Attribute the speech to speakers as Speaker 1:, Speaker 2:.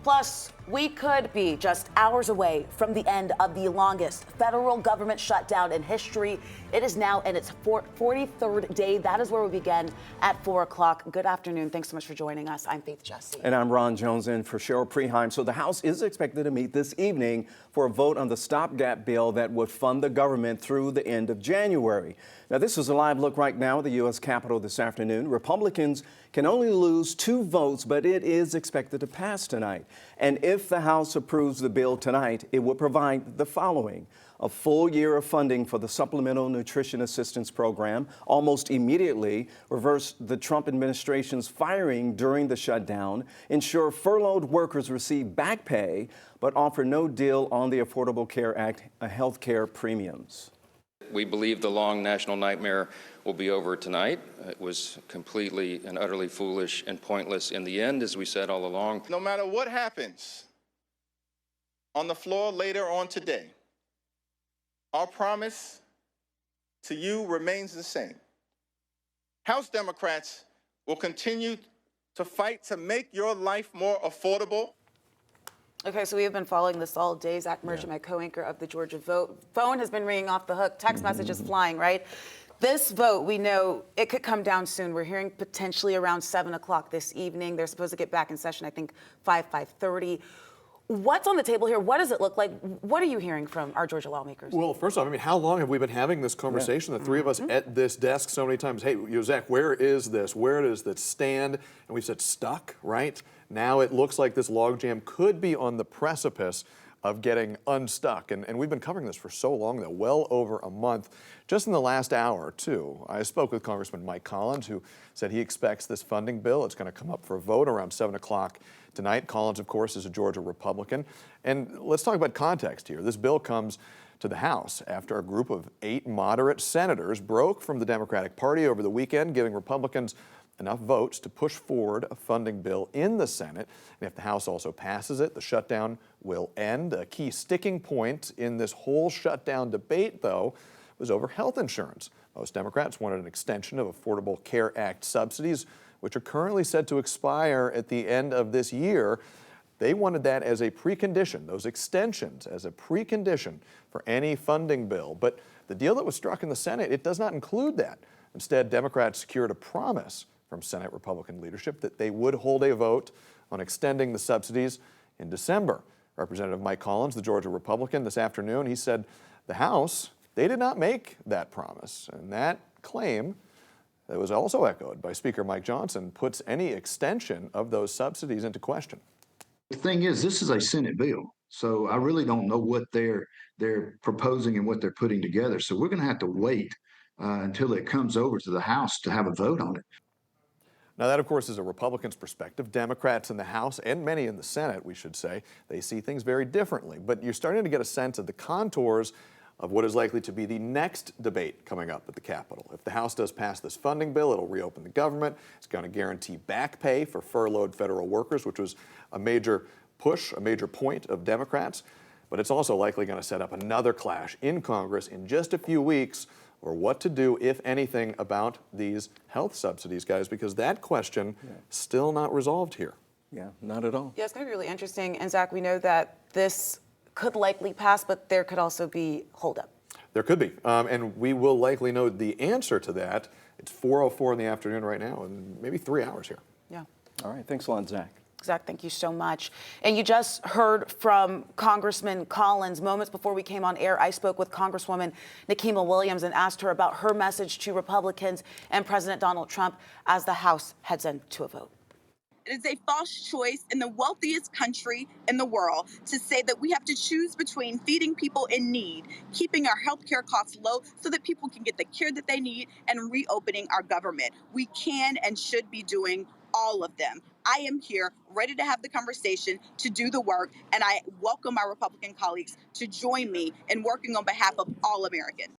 Speaker 1: Plus, we could be just hours away from the end of the longest federal government shutdown in history. It is now in its 43rd day. That is where we begin at 4 o'clock. Good afternoon. Thanks so much for joining us. I'm Faith Jesse.
Speaker 2: And I'm Ron Jones in for Cheryl Preheim. So the House is expected to meet this evening for a vote on the stopgap bill that would fund the government through the end of January. Now, this is a live look right now at the U.S. Capitol this afternoon. Republicans can only lose 2 votes, but it is expected to pass tonight. And if the House approves the bill tonight, it would provide the following: a full year of funding for the Supplemental Nutrition Assistance Program, almost immediately reverse the Trump administration's firing during the shutdown, ensure furloughed workers receive back pay, but offer no deal on the Affordable Care Act health care premiums.
Speaker 3: We believe the long national nightmare will be over tonight. It was completely and utterly foolish and pointless in the end, as we said all along.
Speaker 4: No matter what happens on the floor later on today, our promise to you remains the same. House Democrats will continue to fight to make your life more affordable.
Speaker 1: Okay, so we have been following this all day. Zach Merchant, my co-anchor of the Georgia Vote. Phone has been ringing off the hook. Text messages flying, right? This vote, we know it could come down soon. We're hearing potentially around 7 o'clock this evening. They're supposed to get back in session, I think, 5:30. What's on the table here? What does it look like? What are you hearing from our Georgia lawmakers?
Speaker 5: Well, first off, I mean, how long have we been having this conversation? The three of us at this desk so many times. Hey, Zach, where is this? Where does this stand? And we said stuck, right? Now it looks like this logjam could be on the precipice of getting unstuck. And we've been covering this for so long, though, well over a month. Just in the last hour, too, I spoke with Congressman Mike Collins, who said he expects this funding bill. It's going to come up for a vote around 7 o'clock tonight. Collins, of course, is a Georgia Republican. And let's talk about context here. This bill comes to the House after a group of 8 moderate senators broke from the Democratic Party over the weekend, giving Republicans enough votes to push forward a funding bill in the Senate. And if the House also passes it, the shutdown will end. A key sticking point in this whole shutdown debate, though, was over health insurance. Most Democrats wanted an extension of Affordable Care Act subsidies, which are currently set to expire at the end of this year. They wanted that as a precondition, those extensions as a precondition for any funding bill. But the deal that was struck in the Senate, it does not include that. Instead, Democrats secured a promise from Senate Republican leadership that they would hold a vote on extending the subsidies in December. Representative Mike Collins, the Georgia Republican, this afternoon, he said the House, they did not make that promise. And that claim, that was also echoed by Speaker Mike Johnson, puts any extension of those subsidies into question.
Speaker 6: The thing is, this is a Senate bill, so I really don't know what they're proposing and what they're putting together. So we're going to have to wait until it comes over to the House to have a vote on it.
Speaker 5: Now, that, of course, is a Republican's perspective. Democrats in the House and many in the Senate, we should say, they see things very differently. But you're starting to get a sense of the contours of what is likely to be the next debate coming up at the Capitol. If the House does pass this funding bill, it'll reopen the government. It's going to guarantee back pay for furloughed federal workers, which was a major push, a major point of Democrats. But it's also likely going to set up another clash in Congress in just a few weeks or what to do, if anything, about these health subsidies, guys, because that question still not resolved here.
Speaker 2: Yeah, not at all.
Speaker 1: Yeah, it's going to be really interesting. And Zach, we know that this could likely pass, but there could also be holdup.
Speaker 5: There could be, and we will likely know the answer to that. It's 4:04 in the afternoon right now, and maybe 3 hours here.
Speaker 1: Yeah.
Speaker 2: All right, thanks a lot, Zach.
Speaker 1: Zach, thank you so much. And you just heard from Congressman Collins. Moments before we came on air, I spoke with Congresswoman Nikema Williams and asked her about her message to Republicans and President Donald Trump as the House heads into a vote.
Speaker 7: It is a false choice in the wealthiest country in the world to say that we have to choose between feeding people in need, keeping our healthcare costs low so that people can get the care that they need, and reopening our government. We can and should be doing all of them. I am here ready to have the conversation, to do the work, and I welcome my Republican colleagues to join me in working on behalf of all Americans.